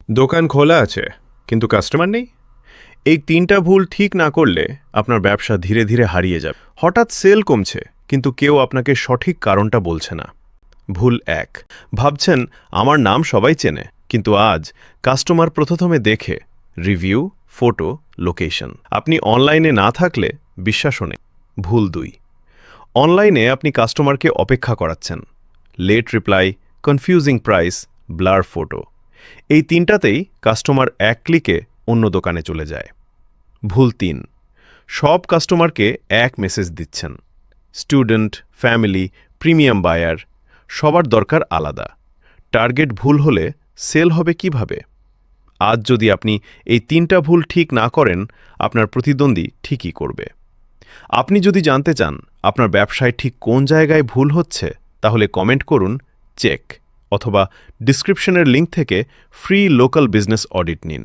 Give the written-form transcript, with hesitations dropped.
দোকান খোলা আছে কিন্তু কাস্টমার নেই। এই তিনটা ভুল ঠিক না করলে আপনার ব্যবসা ধীরে ধীরে হারিয়ে যাবে। হঠাৎ সেল কমছে কিন্তু কেউ আপনাকে সঠিক কারণটা বলছে না। ভুল ১, ভাবছেন আমার নাম সবাই চেনে, কিন্তু আজ কাস্টমার প্রথমে দেখে রিভিউ, ফটো, লোকেশন। আপনি অনলাইনে না থাকলে বিশ্বাসও নেই। ভুল ২, অনলাইনে আপনি কাস্টমারকে অপেক্ষা করাচ্ছেন। Late reply, confusing price, blur photo. এই তিনটাতেই কাস্টমার এক ক্লিকে অন্য দোকানে চলে যায়। ভুল ৩, সব কাস্টমারকে এক মেসেজ দিচ্ছেন। স্টুডেন্ট, ফ্যামিলি, প্রিমিয়াম বায়ার সবার দরকার আলাদা। টার্গেট ভুল হলে সেল হবে কিভাবে? আজ যদি আপনি এই তিনটা ভুল ঠিক না করেন, আপনার প্রতিদ্বন্দ্বী ঠিকই করবে। আপনি যদি জানতে চান আপনার ব্যবসায় ঠিক কোন জায়গায় ভুল হচ্ছে, তাহলে কমেন্ট করুন চেক, অথবা ডিসক্রিপশনের লিঙ্ক থেকে ফ্রি লোকাল বিজনেস অডিট নিন।